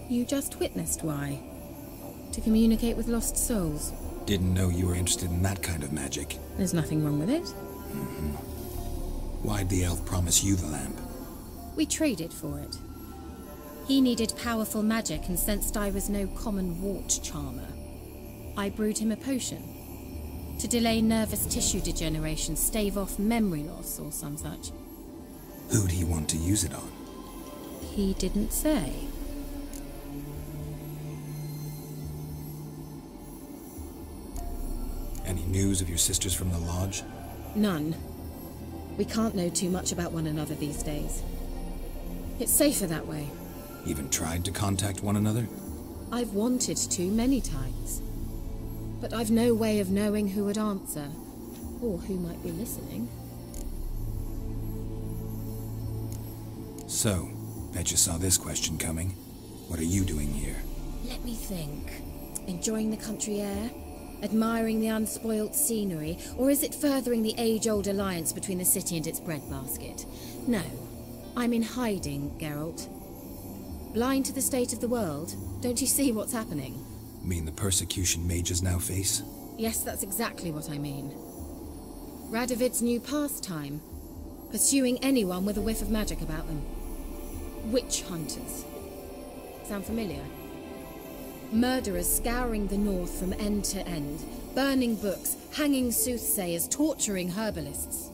You just witnessed why. To communicate with lost souls. Didn't know you were interested in that kind of magic. There's nothing wrong with it. Why'd the elf promise you the lamp? We traded for it. He needed powerful magic and sensed I was no common wart charmer. I brewed him a potion. To delay nervous tissue degeneration, stave off memory loss or some such. Who'd he want to use it on? He didn't say. Any news of your sisters from the lodge? None. We can't know too much about one another these days. It's safer that way. Even tried to contact one another? I've wanted to many times. But I've no way of knowing who would answer, or who might be listening. So, bet you saw this question coming. What are you doing here? Let me think. Enjoying the country air? Admiring the unspoilt scenery? Or is it furthering the age-old alliance between the city and its breadbasket? No. I'm in hiding, Geralt. Blind to the state of the world? Don't you see what's happening? Mean the persecution mages now face? Yes, that's exactly what I mean. Radovid's new pastime. Pursuing anyone with a whiff of magic about them. Witch hunters. Sound familiar? Murderers scouring the north from end to end, burning books, hanging soothsayers, torturing herbalists.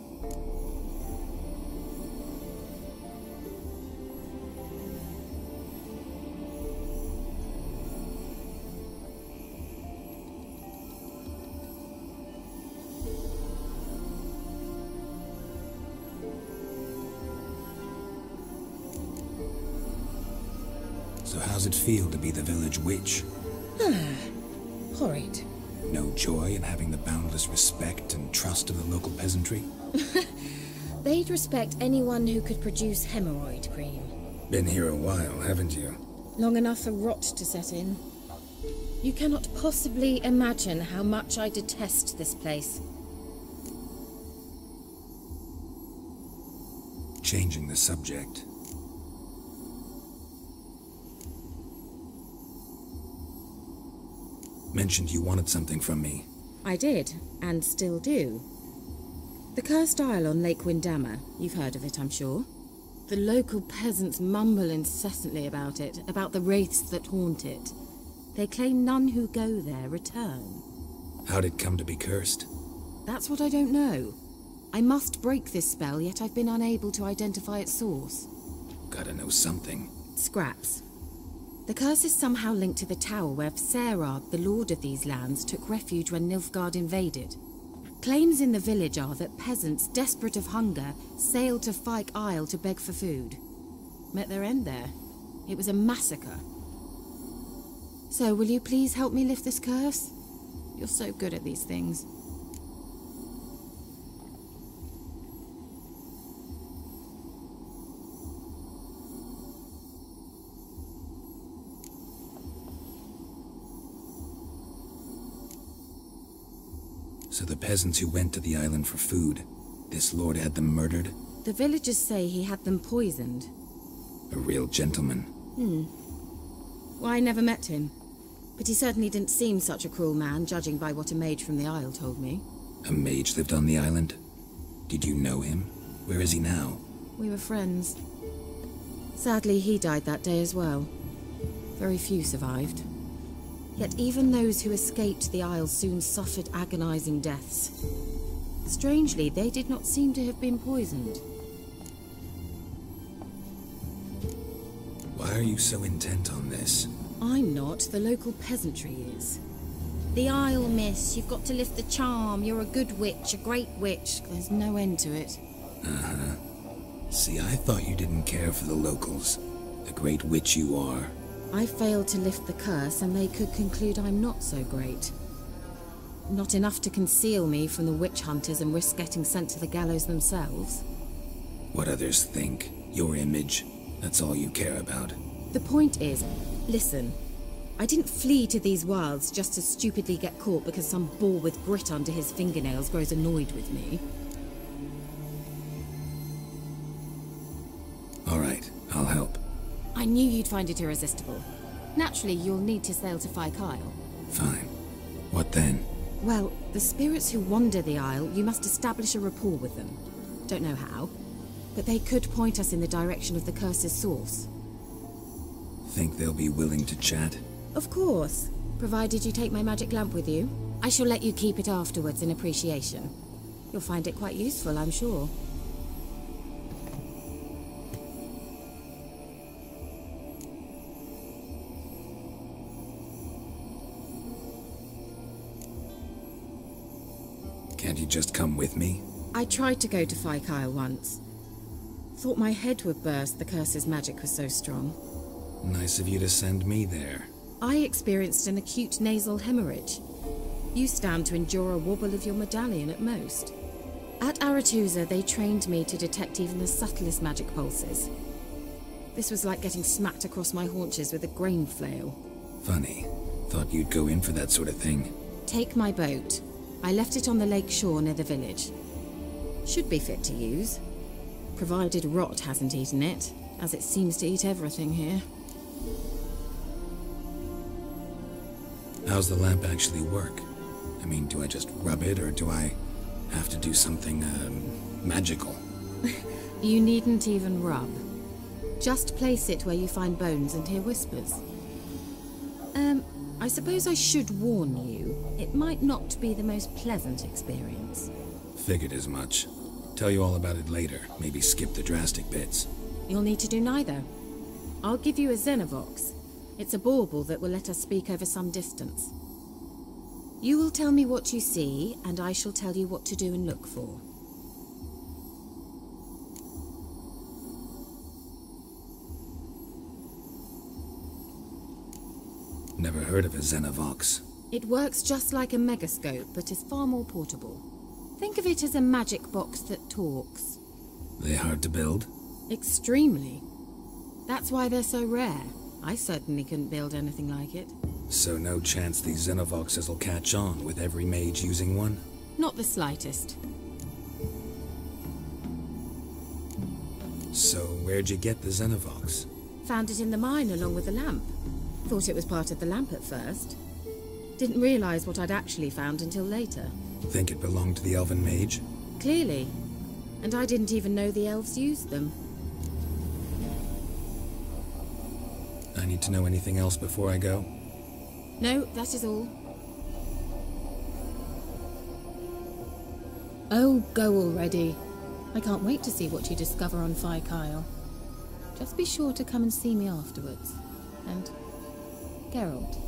So how's it feel to be the village witch? Horrid. No joy in having the boundless respect and trust of the local peasantry? They'd respect anyone who could produce hemorrhoid cream. Been here a while, haven't you? Long enough for rot to set in. You cannot possibly imagine how much I detest this place. Changing the subject. Mentioned you wanted something from me. I did, and still do. The cursed isle on Lake Windammer. You've heard of it, I'm sure. The local peasants mumble incessantly about it, about the wraiths that haunt it. They claim none who go there return. How'd it come to be cursed? That's what I don't know. I must break this spell, yet I've been unable to identify its source. Gotta know something. Scraps. The curse is somehow linked to the tower where Serad, the lord of these lands, took refuge when Nilfgaard invaded. Claims in the village are that peasants, desperate of hunger, sailed to Fyke Isle to beg for food. Met their end there. It was a massacre. So, will you please help me lift this curse? You're so good at these things. So the peasants who went to the island for food, this lord had them murdered? The villagers say he had them poisoned. A real gentleman. Well, I never met him. But he certainly didn't seem such a cruel man, judging by what a mage from the Isle told me. A mage lived on the island? Did you know him? Where is he now? We were friends. Sadly, he died that day as well. Very few survived. Yet even those who escaped the Isle soon suffered agonizing deaths. Strangely, they did not seem to have been poisoned. Why are you so intent on this? I'm not. The local peasantry is. The Isle, miss. You've got to lift the charm. You're a good witch, a great witch. There's no end to it. Uh-huh. See, I thought you didn't care for the locals. The great witch you are. I failed to lift the curse, and they could conclude I'm not so great. Not enough to conceal me from the witch hunters and risk getting sent to the gallows themselves. What others think, your image, that's all you care about. The point is, listen, I didn't flee to these wilds just to stupidly get caught because some boar with grit under his fingernails grows annoyed with me. All right, I'll help. I knew you'd find it irresistible. Naturally, you'll need to sail to Kyle. Fine. What then? Well, the spirits who wander the Isle, you must establish a rapport with them. Don't know how, but they could point us in the direction of the curse's source. Think they'll be willing to chat? Of course, provided you take my magic lamp with you. I shall let you keep it afterwards in appreciation. You'll find it quite useful, I'm sure. Can't you just come with me? I tried to go to Kyle once. Thought my head would burst, the curse's magic was so strong. Nice of you to send me there. I experienced an acute nasal hemorrhage. You stand to endure a wobble of your medallion at most. At Aretusa, they trained me to detect even the subtlest magic pulses. This was like getting smacked across my haunches with a grain flail. Funny. Thought you'd go in for that sort of thing. Take my boat. I left it on the lake shore near the village. Should be fit to use. Provided rot hasn't eaten it, as it seems to eat everything here. How's the lamp actually work? I mean, do I just rub it, or do I have to do something, magical? You needn't even rub. Just place it where you find bones and hear whispers. I suppose I should warn you, it might not be the most pleasant experience. Figured as much. Tell you all about it later, maybe skip the drastic bits. You'll need to do neither. I'll give you a Xenovox. It's a bauble that will let us speak over some distance. You will tell me what you see, and I shall tell you what to do and look for. Never heard of a Xenovox. It works just like a megascope, but is far more portable. Think of it as a magic box that talks. They hard to build? Extremely. That's why they're so rare. I certainly couldn't build anything like it. So no chance these Xenovoxes will catch on with every mage using one? Not the slightest. So where'd you get the Xenovox? Found it in the mine along with the lamp. Thought it was part of the lamp at first. Didn't realize what I'd actually found until later. Think it belonged to the elven mage? Clearly. And I didn't even know the elves used them. I need to know anything else before I go? No, that is all. Oh, go already. I can't wait to see what you discover on Kyle. Just be sure to come and see me afterwards. And Geralt.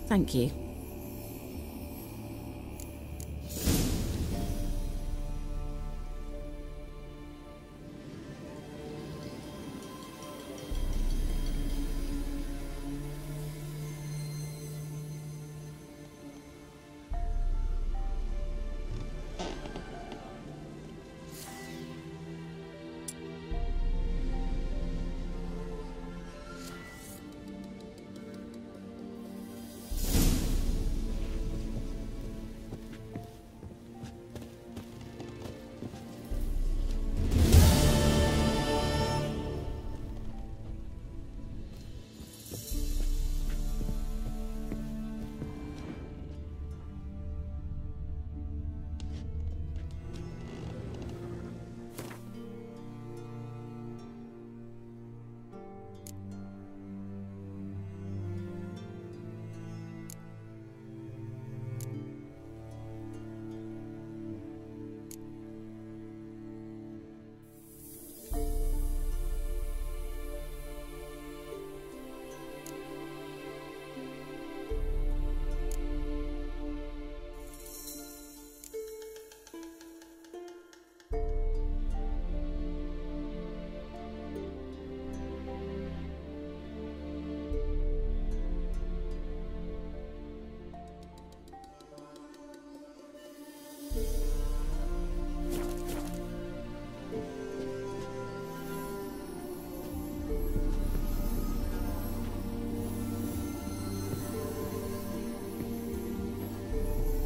Thank you.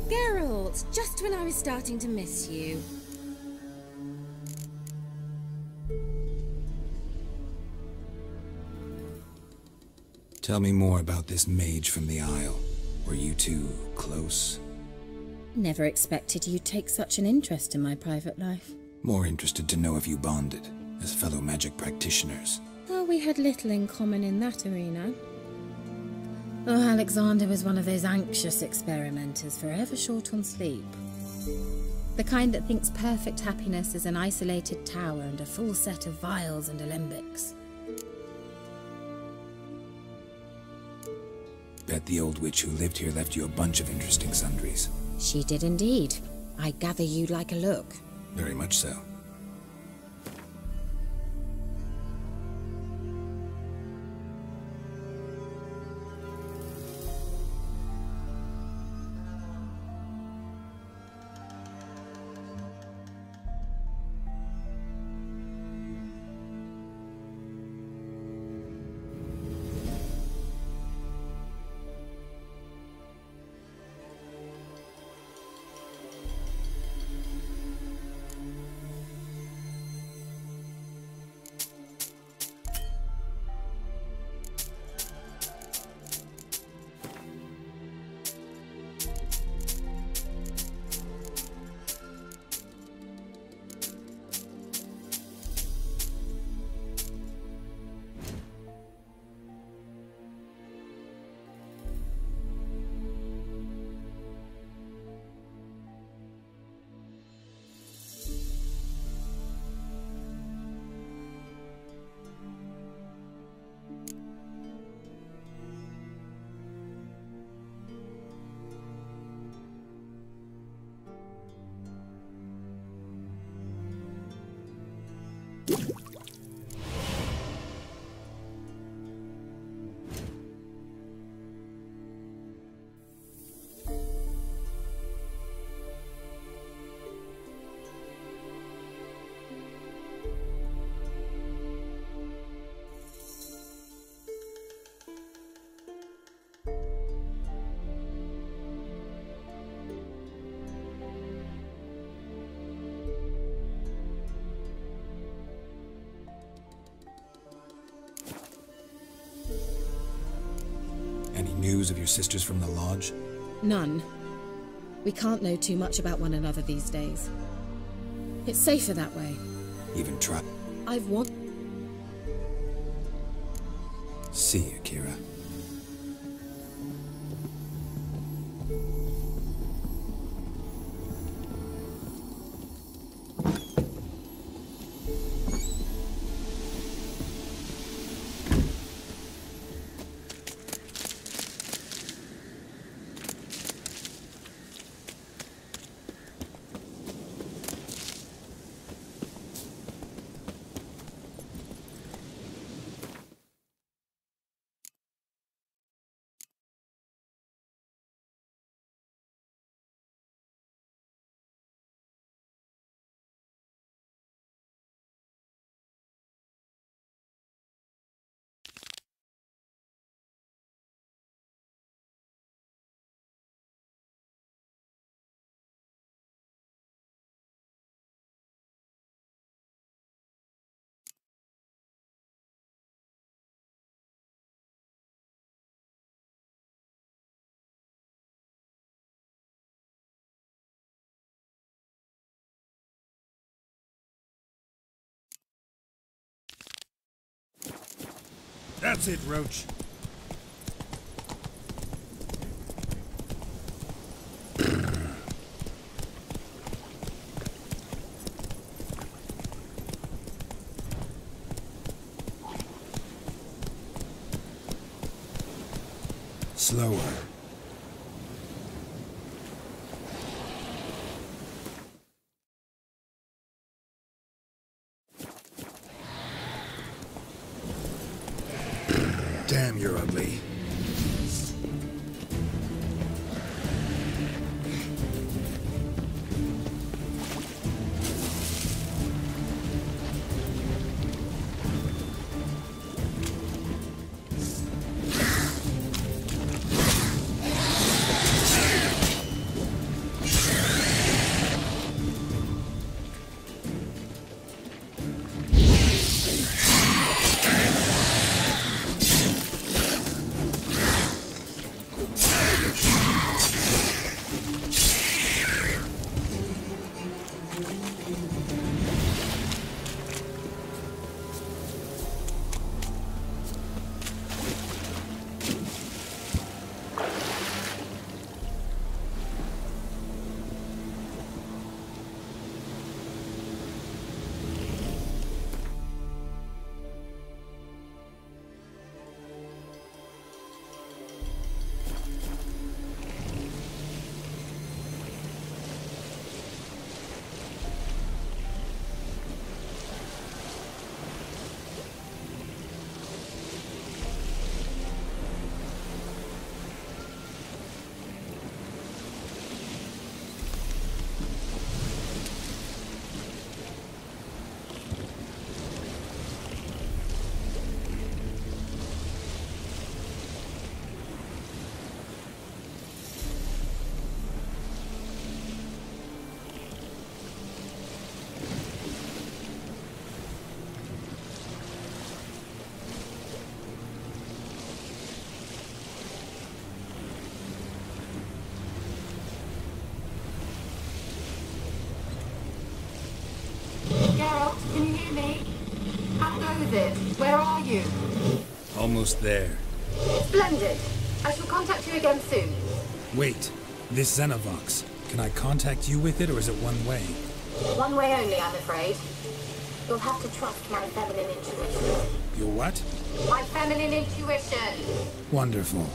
Geralt, just when I was starting to miss you. Tell me more about this mage from the Isle. Were you two close? Never expected you'd take such an interest in my private life. More interested to know if you bonded, as fellow magic practitioners. Well, we had little in common in that arena. Oh, Alexander was one of those anxious experimenters, forever short on sleep. The kind that thinks perfect happiness is an isolated tower and a full set of vials and alembics. Bet the old witch who lived here left you a bunch of interesting sundries. She did indeed. I gather you'd like a look. Very much so. Any news of your sisters from the lodge? None. We can't know too much about one another these days. It's safer that way. Even try. I've want... See you, Keira. That's it, Roach. Slower. Damn, you're ugly. almost there. Splendid. I shall contact you again soon. Wait, this Xenovox. Can I contact you with it, or is it one way? One way only, I'm afraid. You'll have to trust my feminine intuition. Your what? My feminine intuition! Wonderful.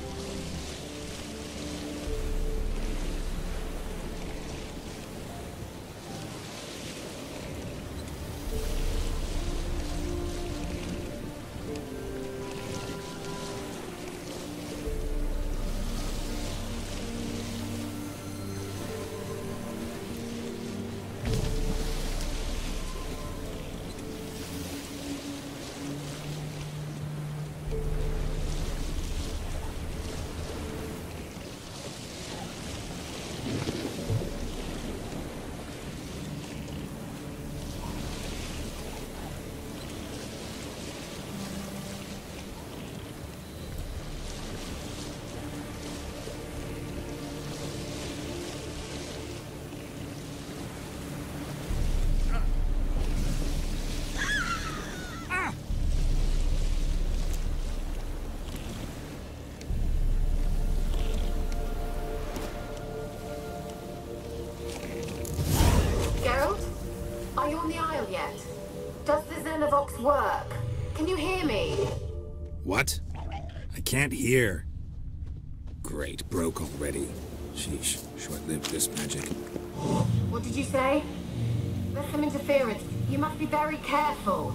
Are you on the aisle yet? Does the Xenovox work? Can you hear me? What? I can't hear. Great, broke already. Sheesh, short-lived this magic. What did you say? There's some interference. You must be very careful.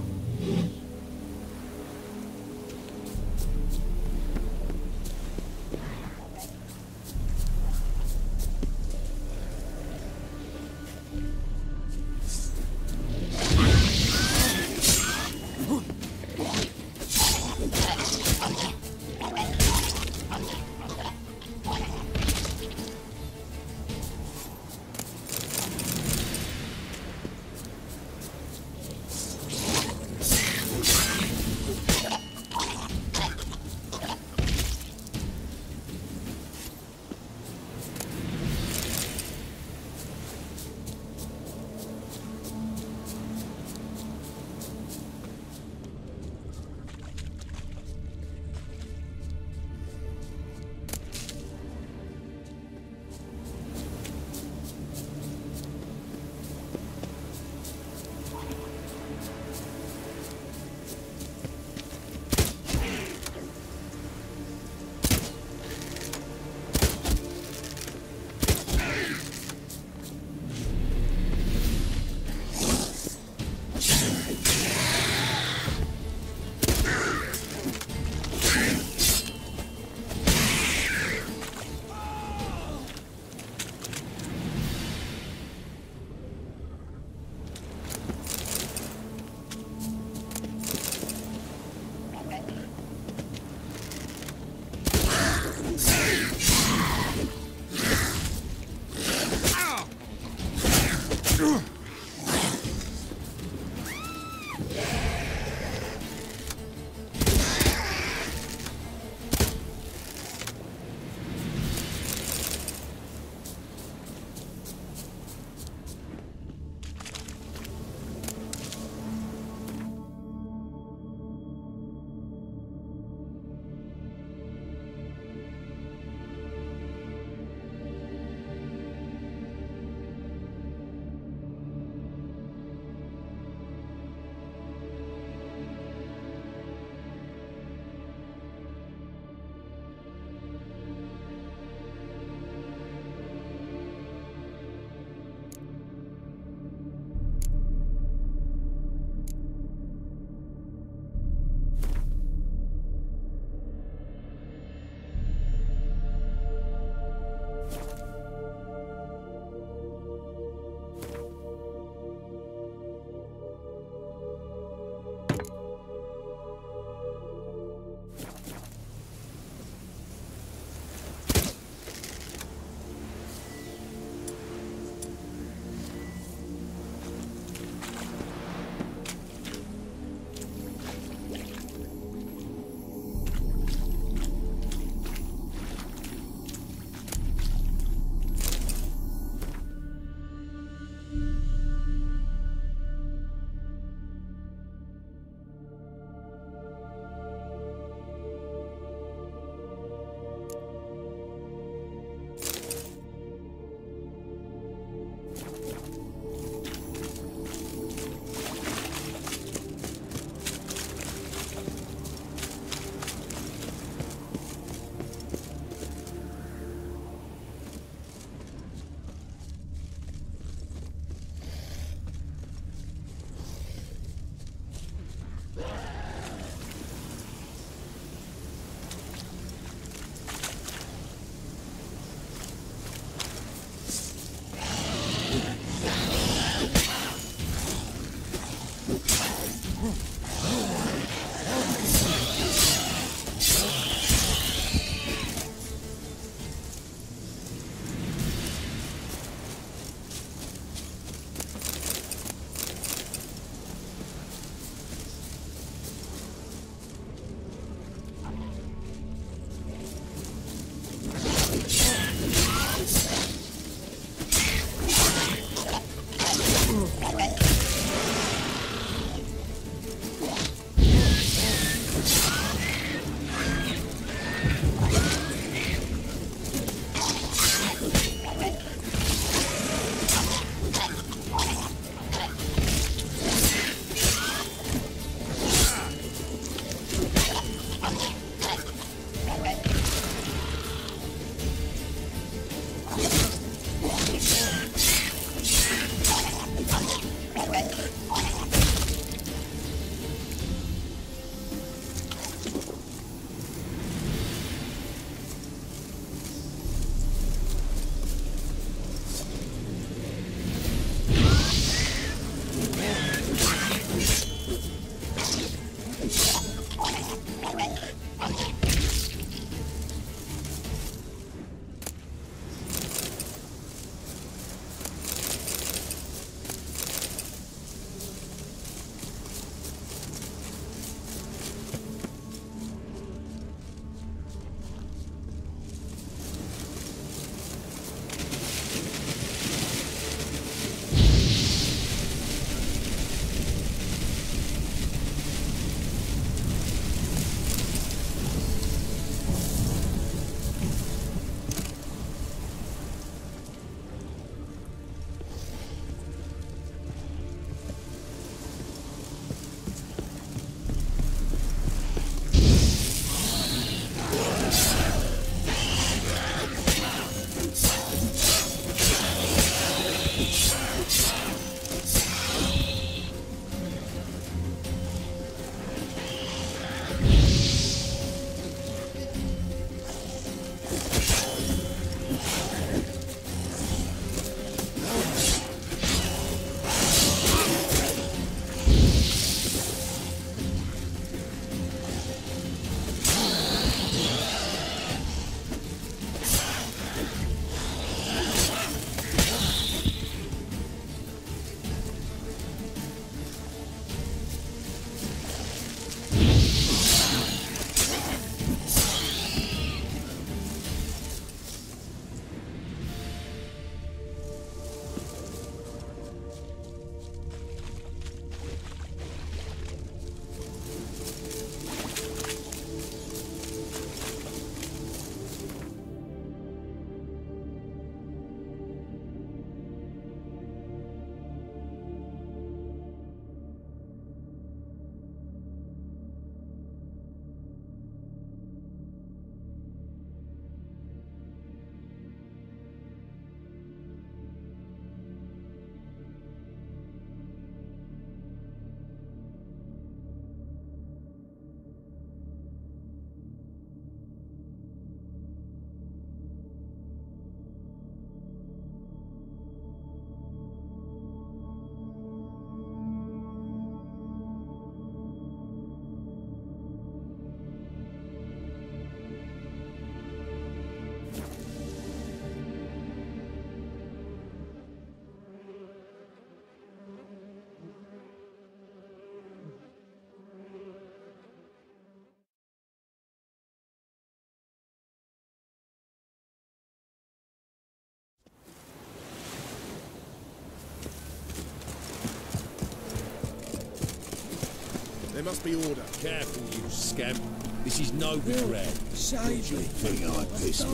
There must be order. Careful, you scamp. This is no regret. Save me. Think I piss me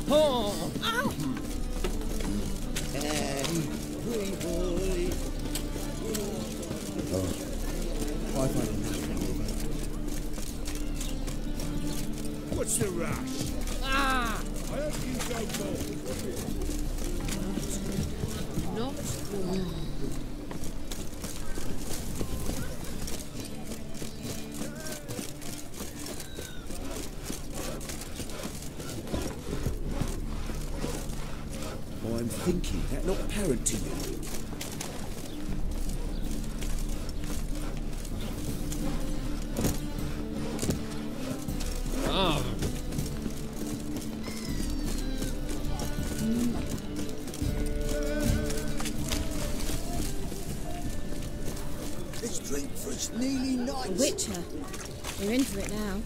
Oh! What's the rush? Ah! I hope you go forward. Not I'm thinking that not apparent to you. Ah! Let's drink for it's nearly night. Witcher. You're in for it now.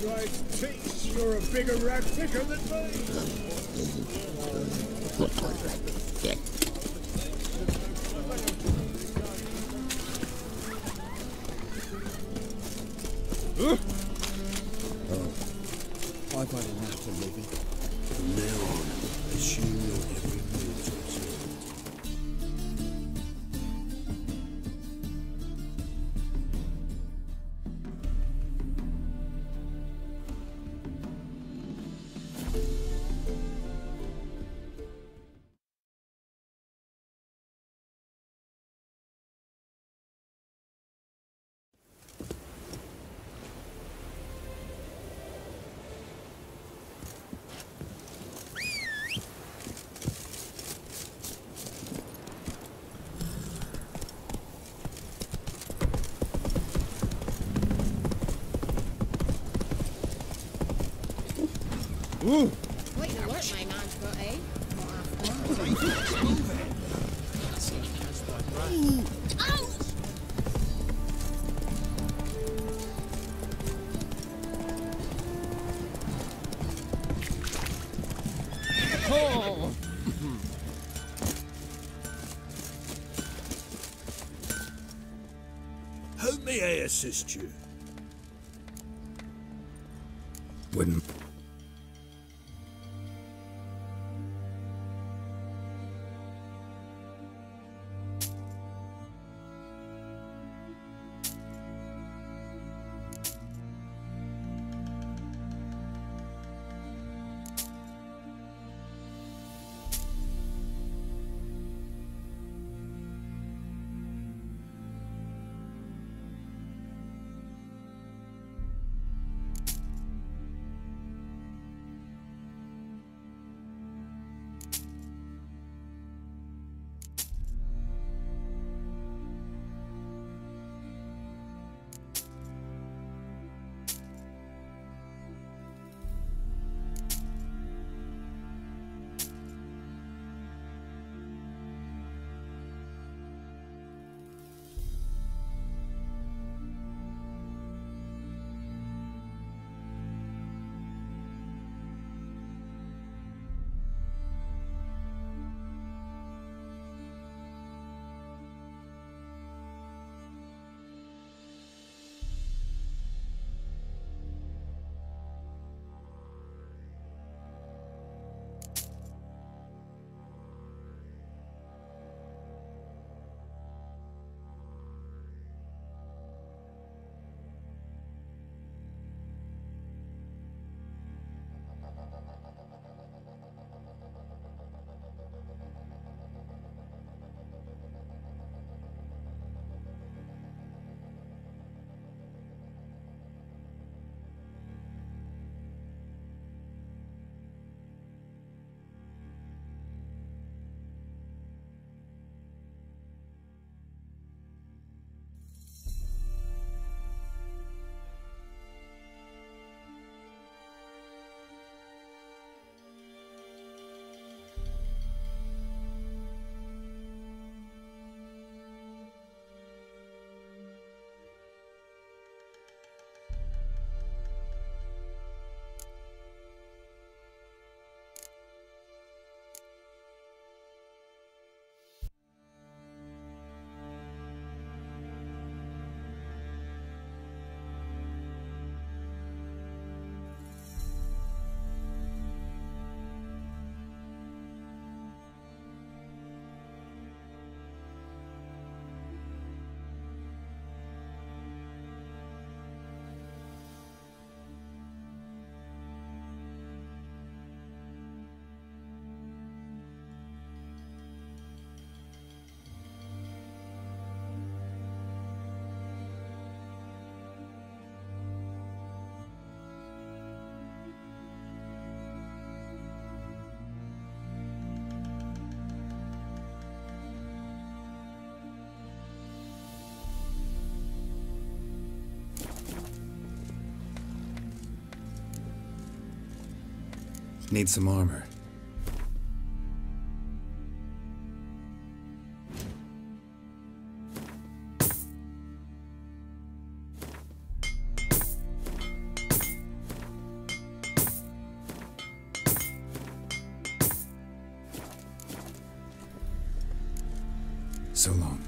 Right, teach. You're a bigger rat picker than me. I've had enough of living. From now on, assume your every move to observe. Ooh! Quite the work my man's got, eh? Oh! Who may I assist you? Wouldn't. Need some armor. So long.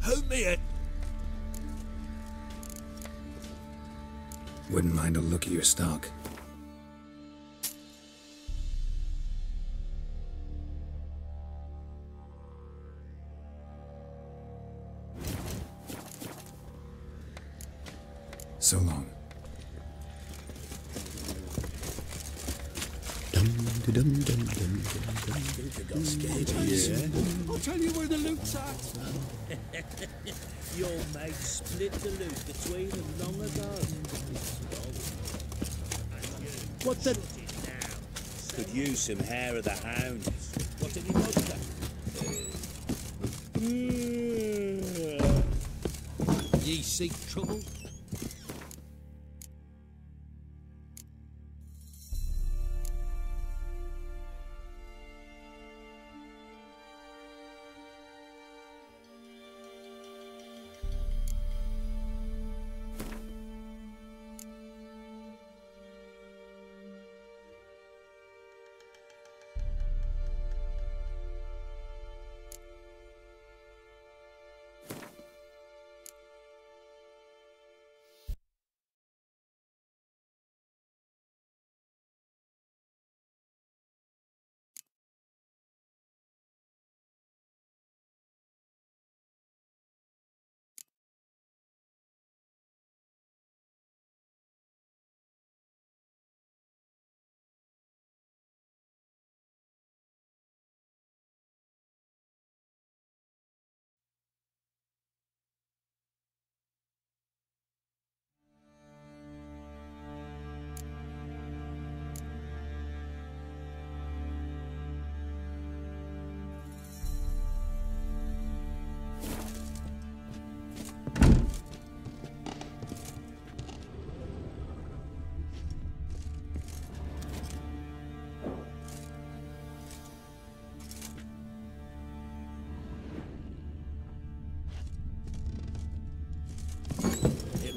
Help me it. Wouldn't mind a look at your stock. So long. I'll tell you where the loot's at. Your mate split the loot between them long ago. What the? Could use some hair of the hound. What did he want? Ye seek trouble?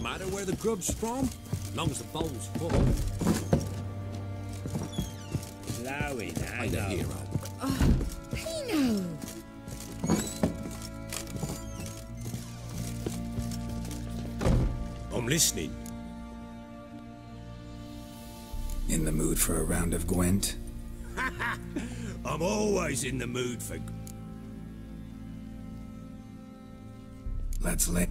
Matter where the grub's from, long as the bowl's full. Flowing, I know. Hero. Pino! I'm listening. In the mood for a round of Gwent? I'm always in the mood for... Let's lay...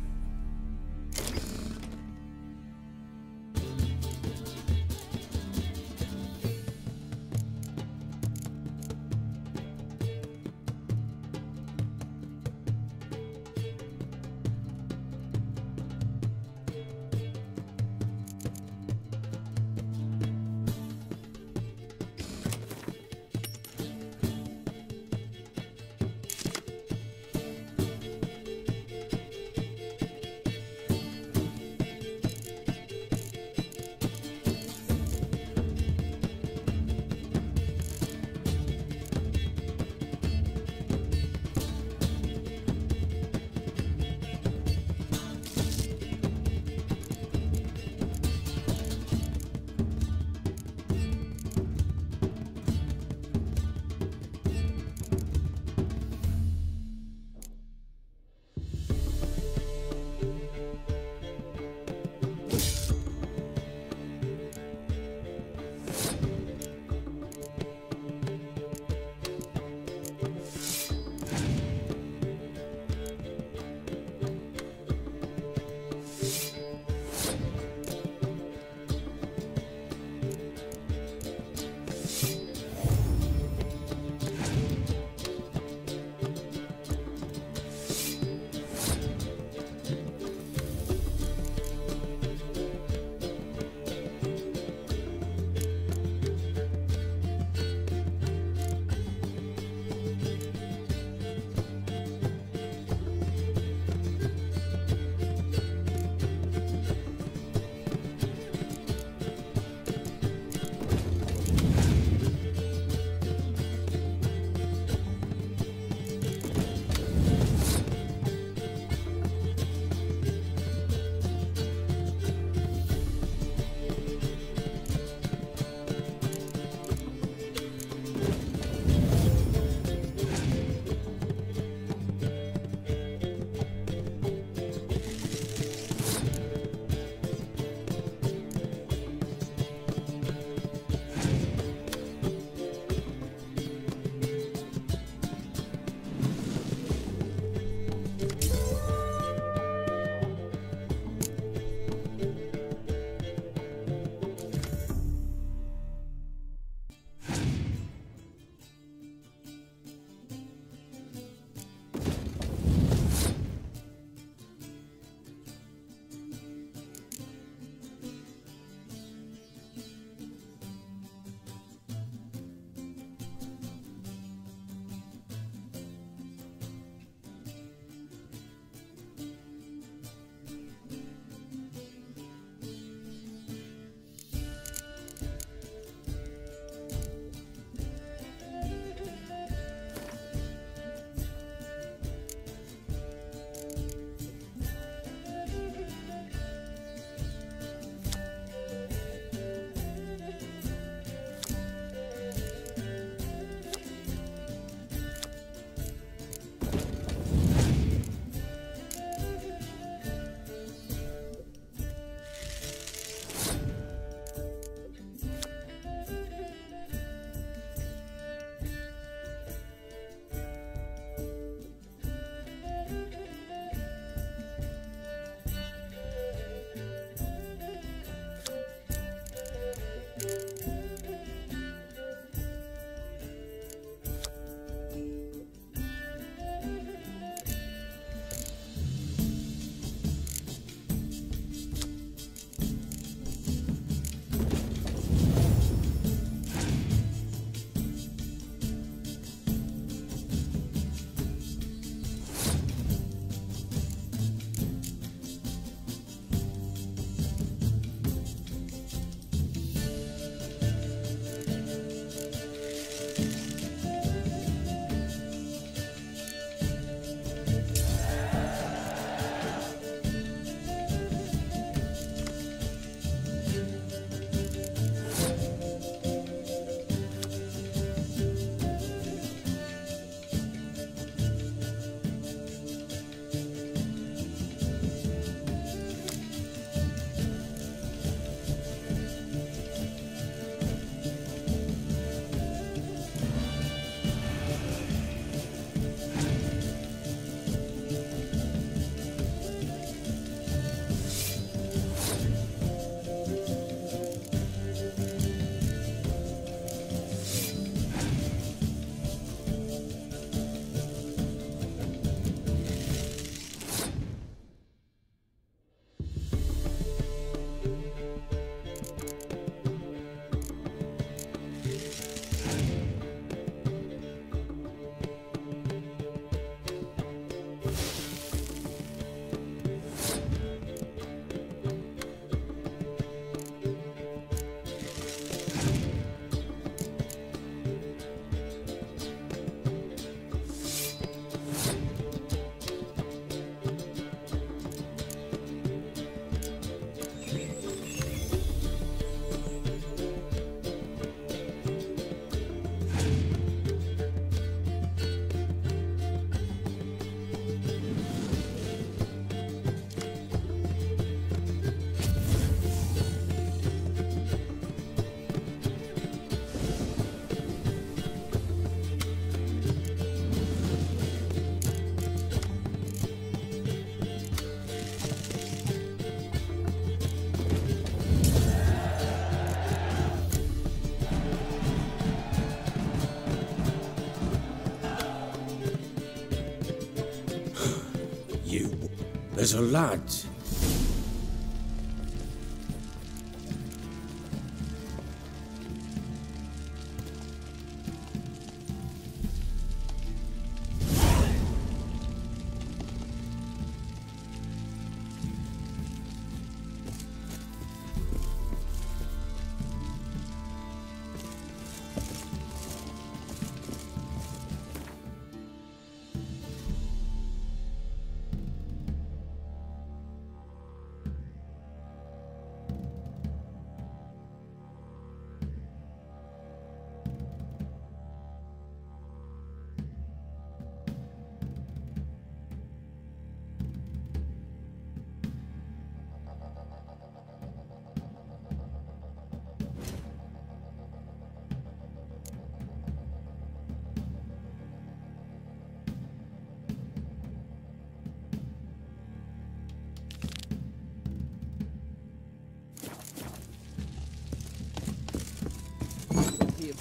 As a lad.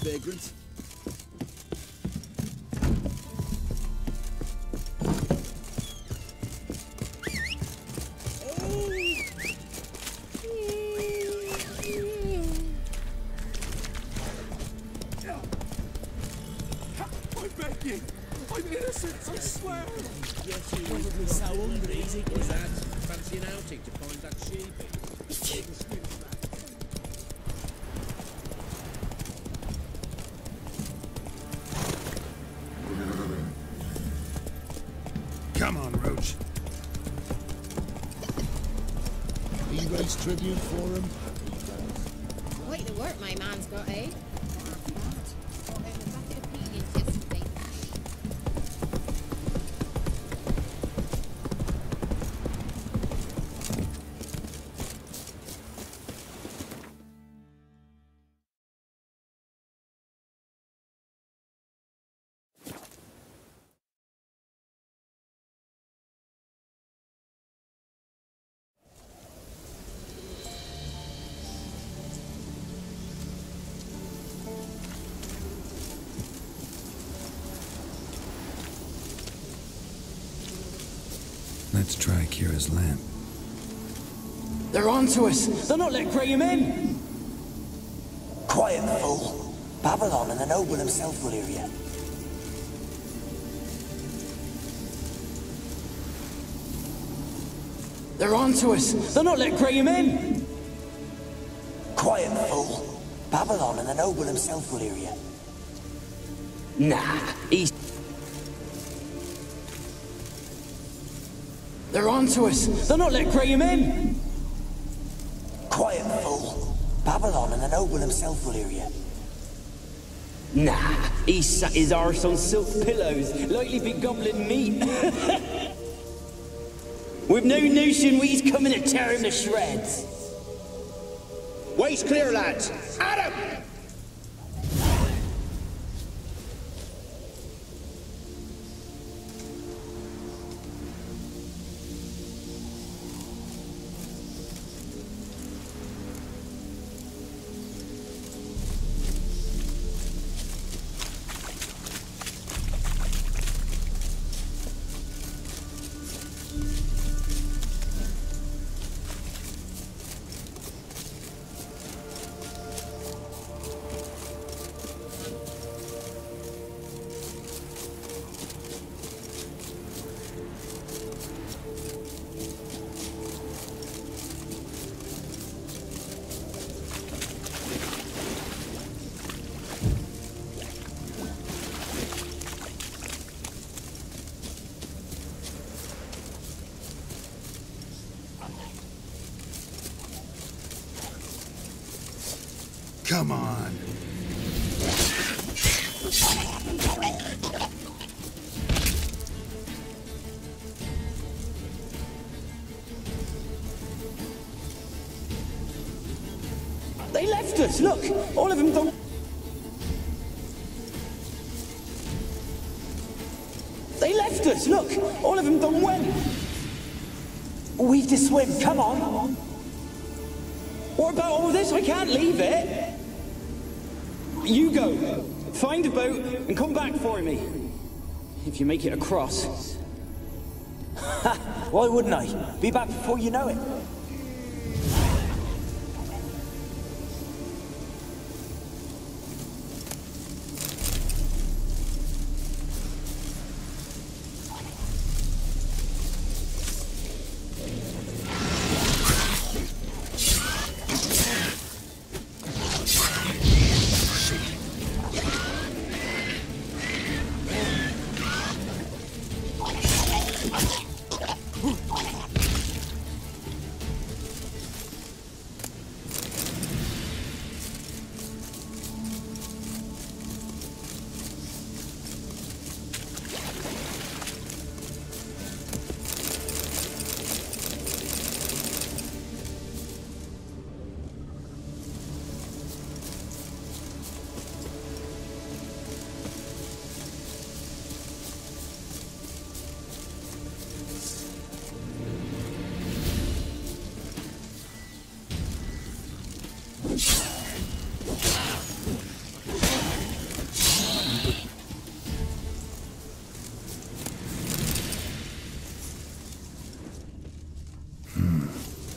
Vagrant. I beg you! I'm innocent, I swear! Yes, you probably so hungry. Easy was that. Fancy an outing to find that sheep. Come on, Roach. He raised tribute for him. Quite the work my man's got, eh? Let's try Keira's lamp. They're on to us! They're not letting Graham in! Quiet, fool. Babylon and the noble himself will hear you. They're on to us! They're not letting Graham in! Quiet, fool. Babylon and the noble himself will hear you. Nah, he's... They're on to us! They're not letting Graham in! Quiet, fool. Babylon and the noble himself will hear you. Nah, he sat his arse on silk pillows, likely be gobbling meat. With no notion we's coming to tear him to shreds. Waist clear, lads! Adam! Come on. They left us, look! All of them gone... They left us, look! All of them gone when? We've to swim, come on! What about all this? I can't leave it! You go, find a boat and come back for me. If you make it across. Ha! Why wouldn't I? Be back before you know it.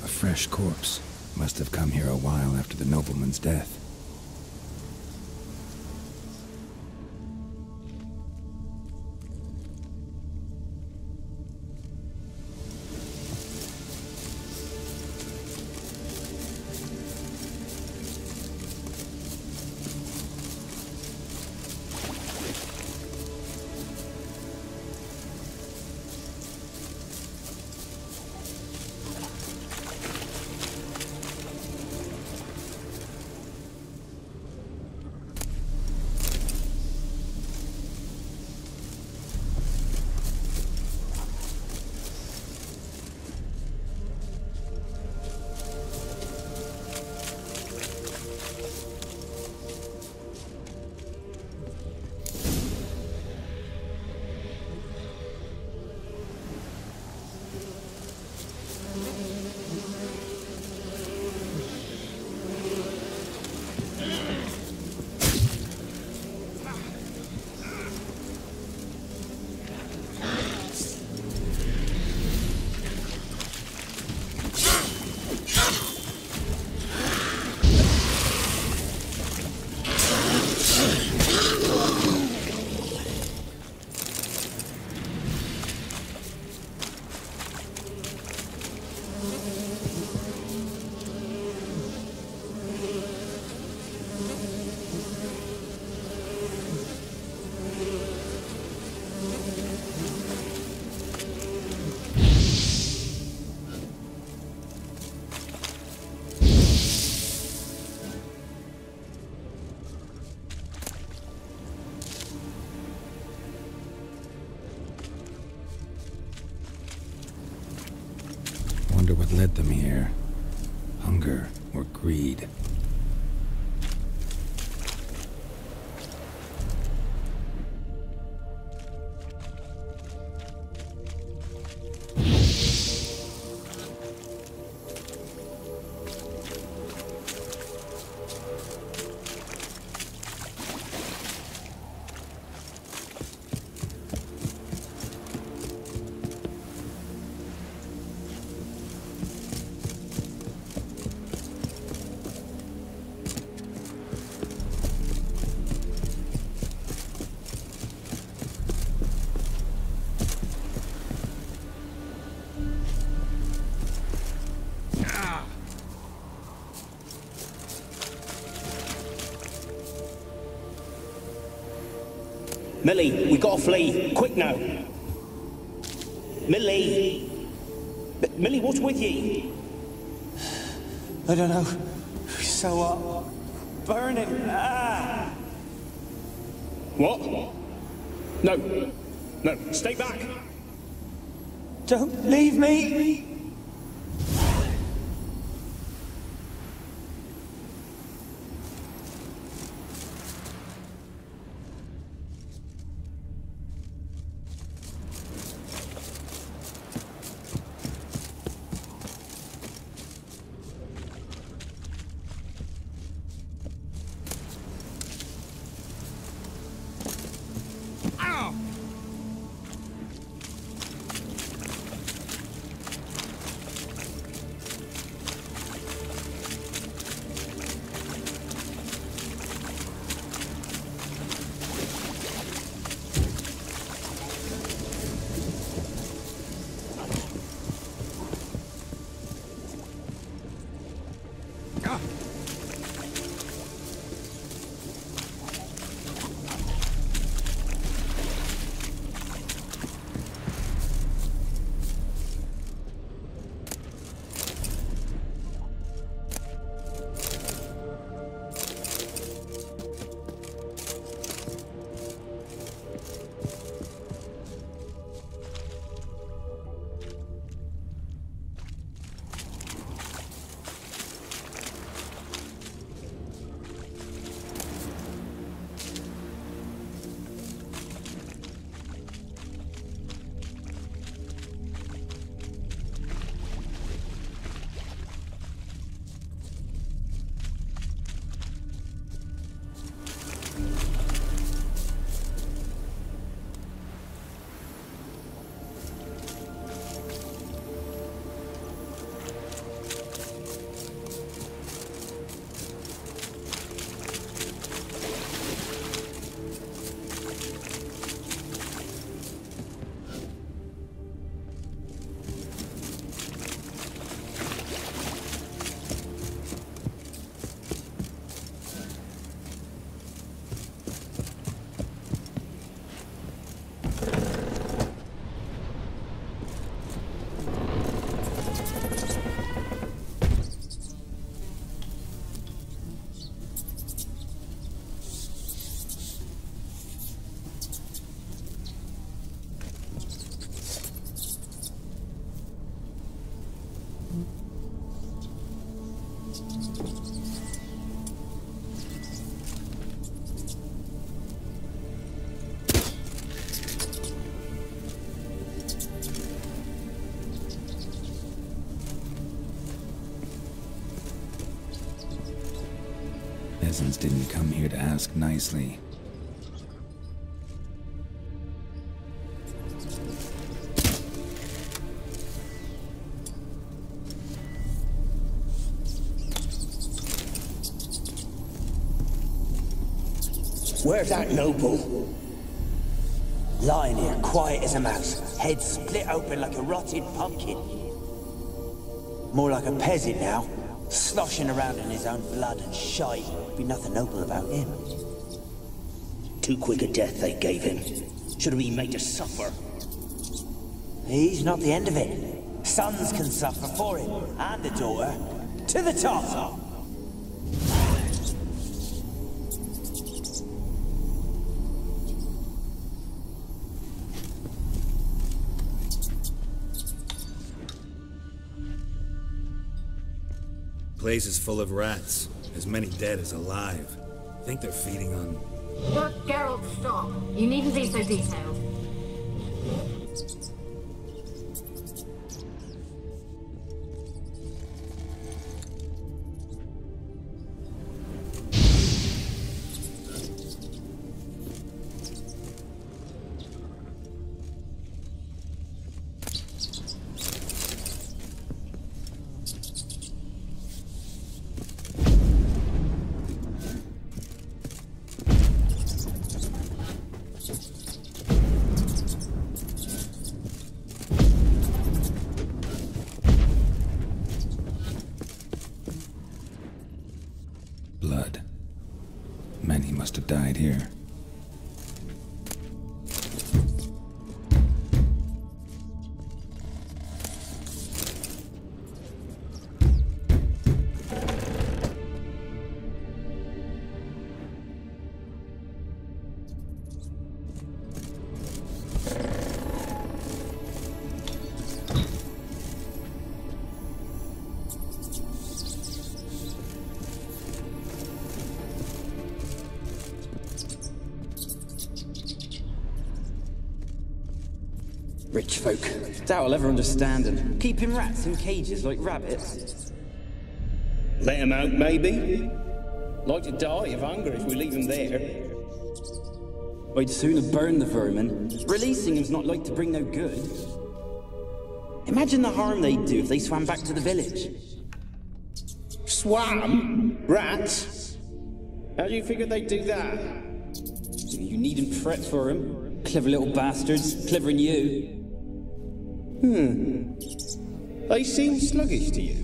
Fresh corpse. Must have come here a while after the nobleman's death. Wonder what led them here. Hunger or greed? Millie, we gotta flee. Quick now. Millie! Millie, what's with ye? I don't know. So what? Burning. Ah! What? No. No, stay back. Don't leave me. Peasants didn't come here to ask nicely. Where's that noble? Lying here, quiet as a mouse, head split open like a rotted pumpkin. More like a peasant now, sloshing around in his own blood and shite. Be nothing noble about him. Too quick a death they gave him. Should have been made to suffer. He's not the end of it. Sons can suffer for him, and the daughter. To the top! Place is full of rats. As many dead as alive. Think they're feeding on... Look, Geralt, stop. You needn't be so detailed. Blood. Many must have died here. Rich folk. Doubt I'll ever understand them. Keeping rats in cages like rabbits. Let him out, maybe? Like to die of hunger if we leave him there. I'd sooner burn the vermin. Releasing him's not like to bring no good. Imagine the harm they'd do if they swam back to the village. Swam? Rats? How do you figure they'd do that? You needn't fret for him. Clever little bastards. Clever than you. They seem sluggish to you.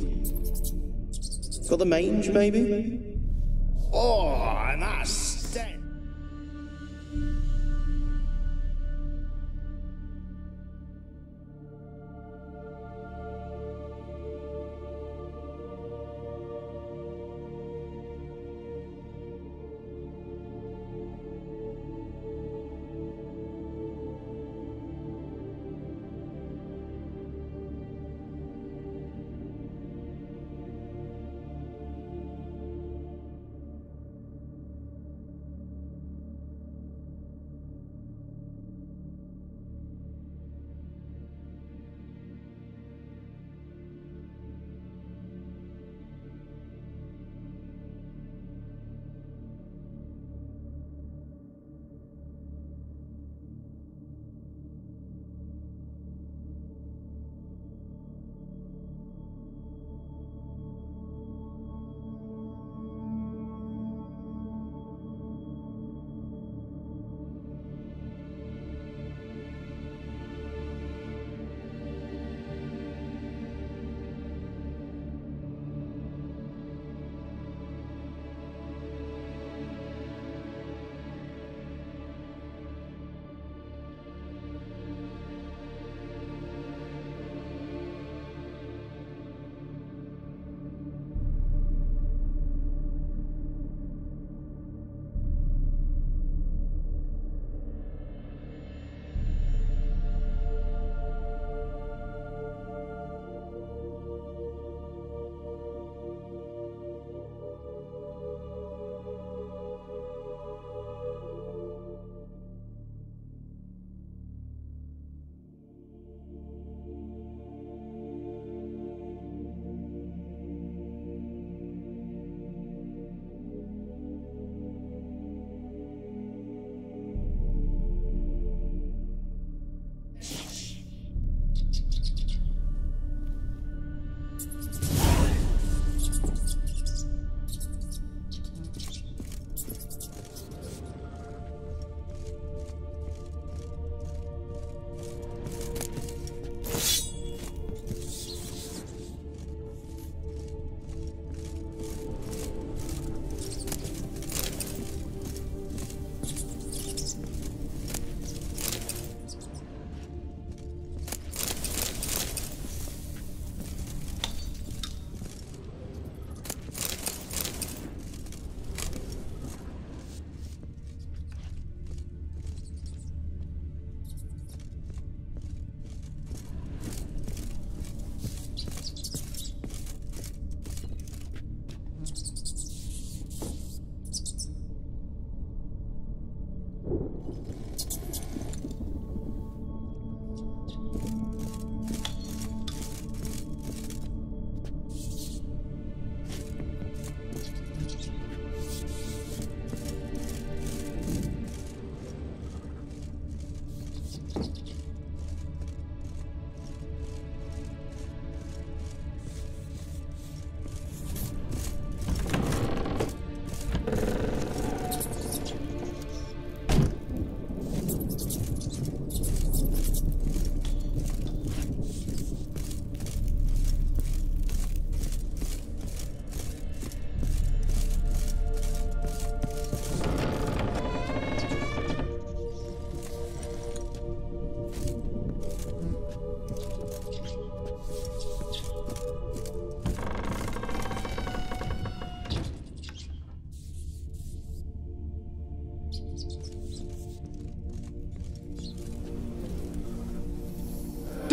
Got the mange, maybe? Oh, and that stench!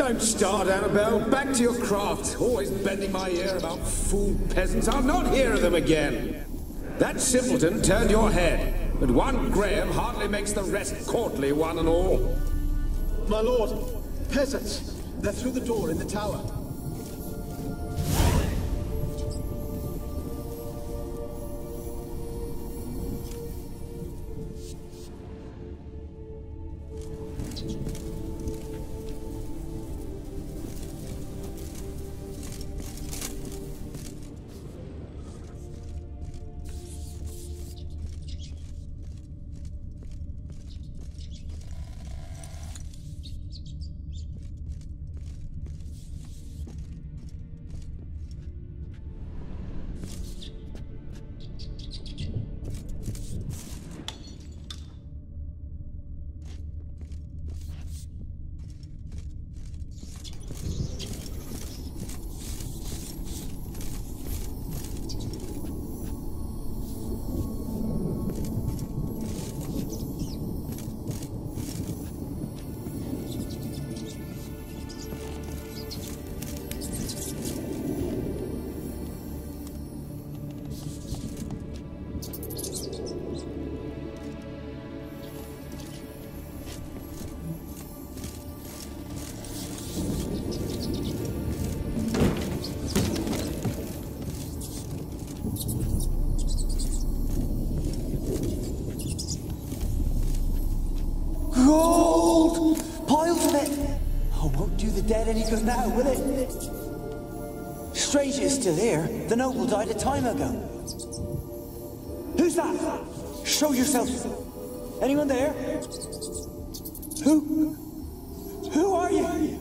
Don't start, Annabelle. Back to your craft. Always bending my ear about fool peasants. I'll not hear of them again. That simpleton turned your head, but one Graham hardly makes the rest courtly, one and all. My lord, peasants. They're through the door in the tower. Gold! Piles of it! Oh, won't do the dead any good now, will it? Strange it's still here. The noble died a time ago. Who's that? Show yourself. Anyone there? Who are you?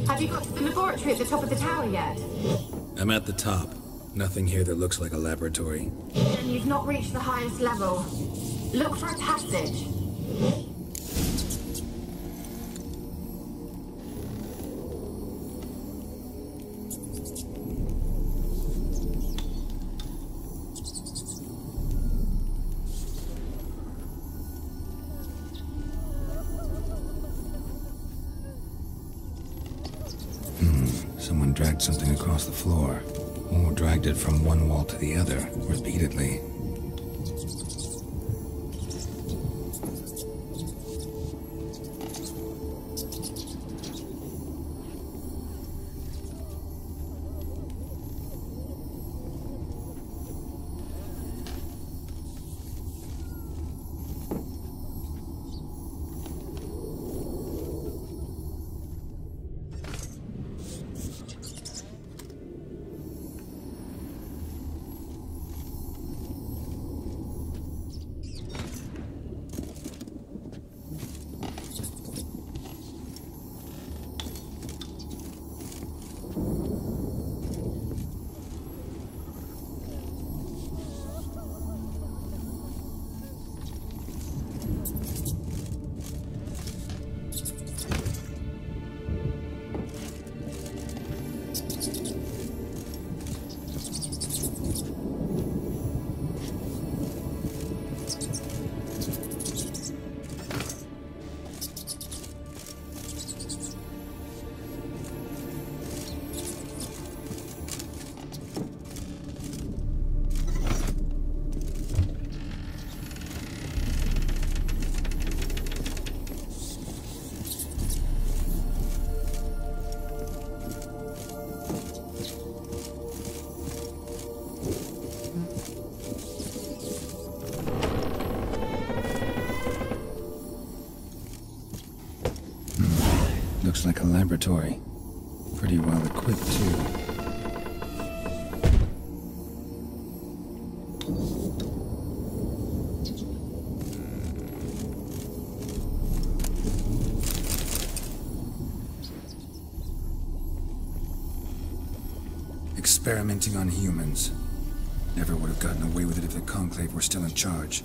Have you got to the laboratory at the top of the tower yet? I'm at the top. Nothing here that looks like a laboratory. Then you've not reached the highest level. Look for a passage. Someone dragged something across the floor, or dragged it from one wall to the other, repeatedly. laboratory. Pretty well equipped, too. Experimenting on humans. Never would have gotten away with it if the Conclave were still in charge.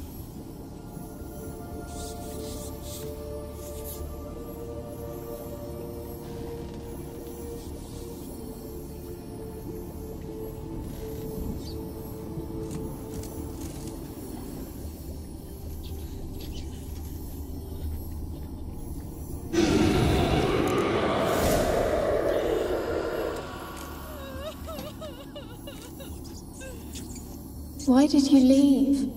Why did you leave?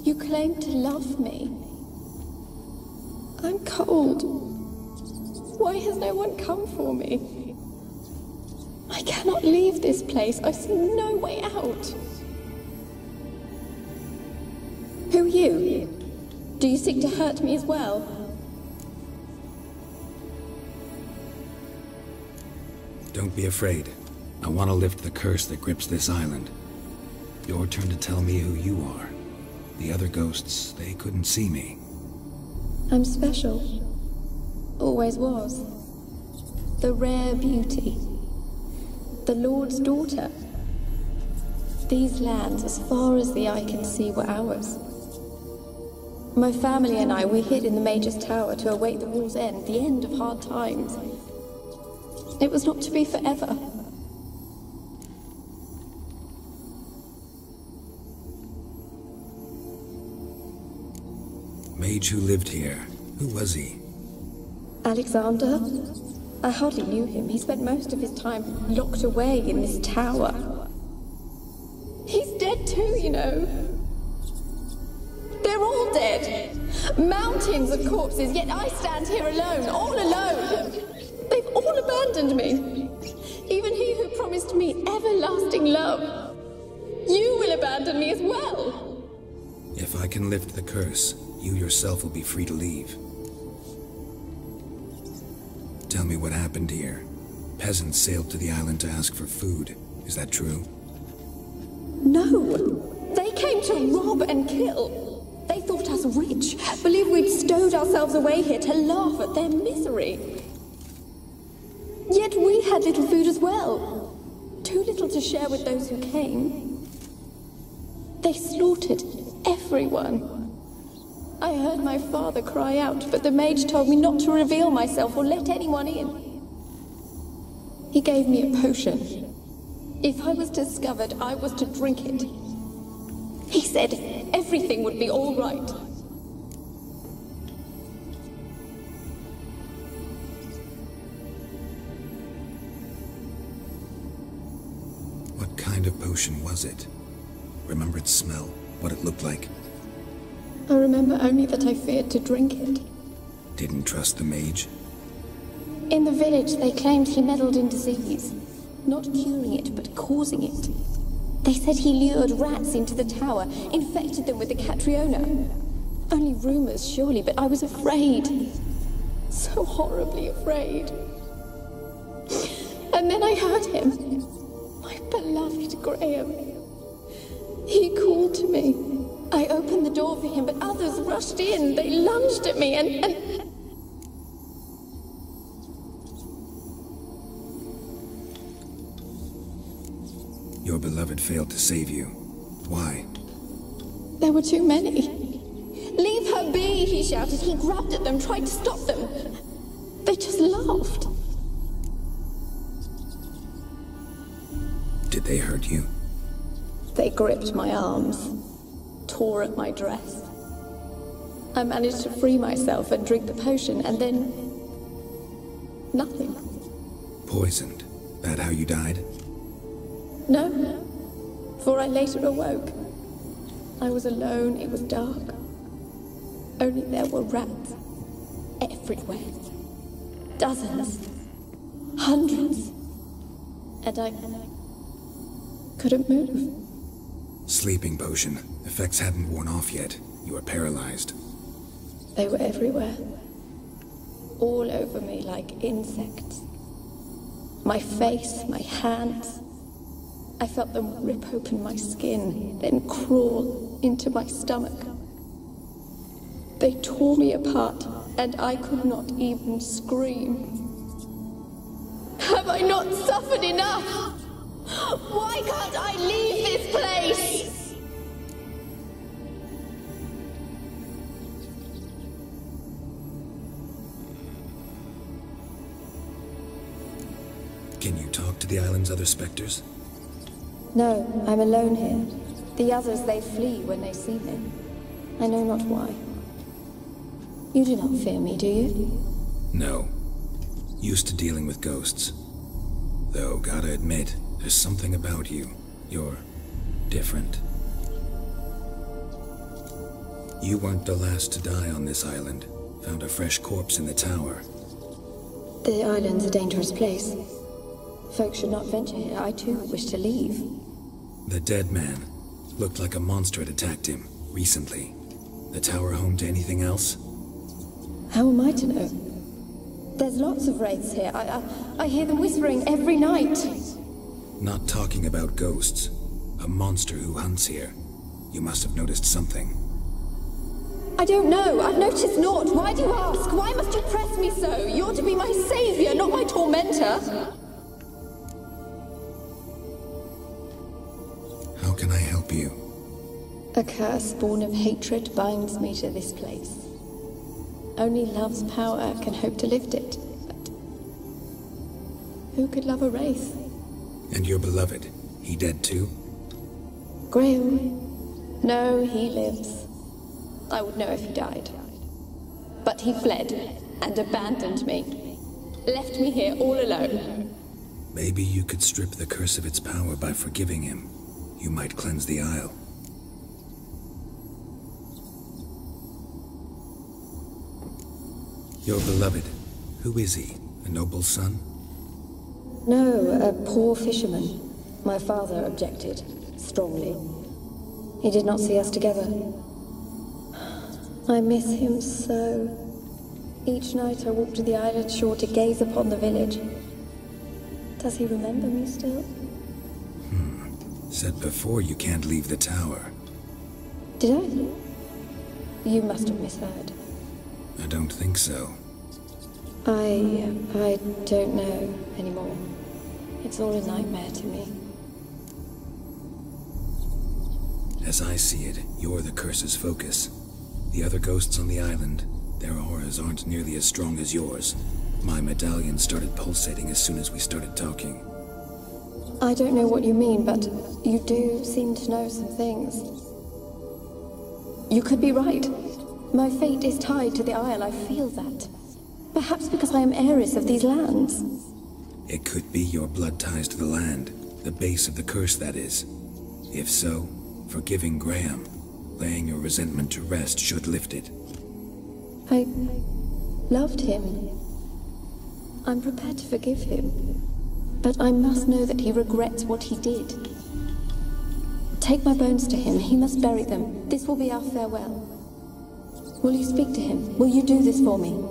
You claimed to love me. I'm cold. Why has no one come for me? I cannot leave this place. I see no way out. Who are you? Do you seek to hurt me as well? Don't be afraid. I want to lift the curse that grips this island. Your turn to tell me who you are. The other ghosts, they couldn't see me. I'm special. Always was. The rare beauty. The Lord's daughter. These lands, as far as the eye can see, were ours. My family and I, we hid in the Major's Tower to await the war's end, the end of hard times. It was not to be forever. Mage who lived here. Who was he? Alexander? I hardly knew him. He spent most of his time locked away in this tower. He's dead too, you know. They're all dead. Mountains of corpses, yet I stand here alone, all alone. They've all abandoned me. Even he who promised me everlasting love. You will abandon me as well. If I can lift the curse, you yourself will be free to leave. Tell me what happened here. Peasants sailed to the island to ask for food. Is that true? No. They came to rob and kill. They thought us rich, believed we'd stowed ourselves away here to laugh at their misery. Yet we had little food as well. Too little to share with those who came. They slaughtered everyone. I heard my father cry out, but the mage told me not to reveal myself or let anyone in. He gave me a potion. If I was discovered, I was to drink it. He said everything would be all right. What kind of potion was it? Remember its smell, what it looked like? I remember only that I feared to drink it. Didn't trust the mage? In the village, they claimed he meddled in disease. Not curing it, but causing it. They said he lured rats into the tower, infected them with the Catriona. Only rumors, surely, but I was afraid. So horribly afraid. And then I heard him. My beloved Graham. He called to me. I opened the door for him, but others rushed in. They lunged at me and... Your beloved failed to save you. Why? There were too many. Leave her be, he shouted. He grabbed at them, tried to stop them. They just laughed. Did they hurt you? They gripped my arms, tore at my dress. I managed to free myself and drink the potion, and then... nothing. Poisoned? That how you died? No, for I later awoke. I was alone, it was dark. Only there were rats. Everywhere. Dozens. Hundreds. And I couldn't move. Sleeping potion. Effects hadn't worn off yet. You were paralyzed. They were everywhere. all over me like insects. My face, my hands. I felt them rip open my skin, then crawl into my stomach. They tore me apart, and I could not even scream. Have I not suffered enough? Why can't I leave this place? Can you talk to the island's other specters? No, I'm alone here. The others, they flee when they see me. I know not why. You do not fear me, do you? No. Used to dealing with ghosts. Though, gotta admit, there's something about you. You're different. You weren't the last to die on this island. Found a fresh corpse in the tower. The island's a dangerous place. Folks should not venture here. I too wish to leave. The dead man. Looked like a monster had attacked him, recently. The tower home to anything else? How am I to know? There's lots of wraiths here. I hear them whispering every night. Not talking about ghosts. A monster who hunts here. You must have noticed something. I don't know. I've noticed naught. Why do you ask? Why must you press me so? You're to be my savior, not my tormentor. How can I help you? A curse born of hatred binds me to this place. Only love's power can hope to lift it. But who could love a wraith? And your beloved, he dead too? Graham? No, he lives. I would know if he died. But he fled and abandoned me. Left me here all alone. Maybe you could strip the curse of its power by forgiving him. You might cleanse the Isle. Your beloved, who is he? A noble son? No, a poor fisherman. My father objected, strongly. He did not see us together. I miss him so. Each night I walk to the island shore to gaze upon the village. Does he remember me still? Said before you can't leave the tower. Did I? You must have misheard. I don't think so. I don't know anymore. It's all a nightmare to me. As I see it, you're the curse's focus. The other ghosts on the island, their auras aren't nearly as strong as yours. My medallion started pulsating as soon as we started talking. I don't know what you mean, but you do seem to know some things. You could be right. My fate is tied to the Isle, I feel that. Perhaps because I am heiress of these lands. It could be your blood ties to the land, the base of the curse, that is. If so, forgiving Graham, laying your resentment to rest should lift it. I loved him. I'm prepared to forgive him. But I must know that he regrets what he did. Take my bones to him. He must bury them. This will be our farewell. Will you speak to him? Will you do this for me?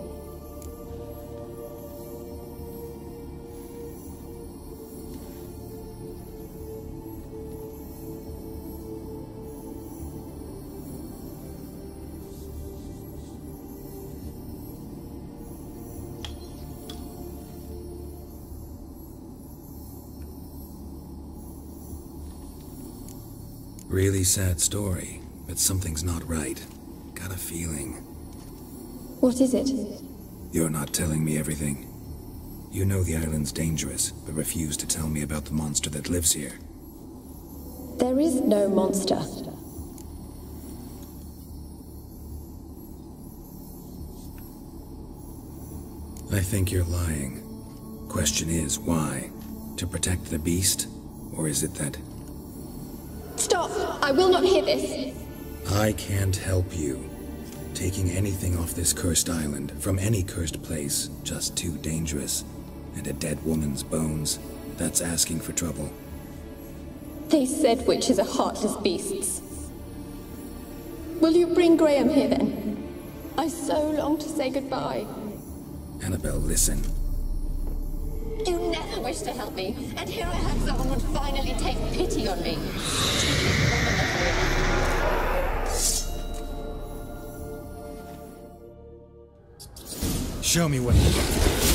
Really sad story, but something's not right. Got a feeling. What is it? You're not telling me everything. You know the island's dangerous, but refuse to tell me about the monster that lives here. There is no monster. I think you're lying. Question is, why? To protect the beast? Or is it that... Stop! I will not hear this! I can't help you. Taking anything off this cursed island, from any cursed place, just too dangerous. And a dead woman's bones, that's asking for trouble. They said witches are heartless beasts. Will you bring Graham here then? I so long to say goodbye. Annabelle, listen. You never wished to help me, and here I have someone would finally take pity on me. Show me what you got.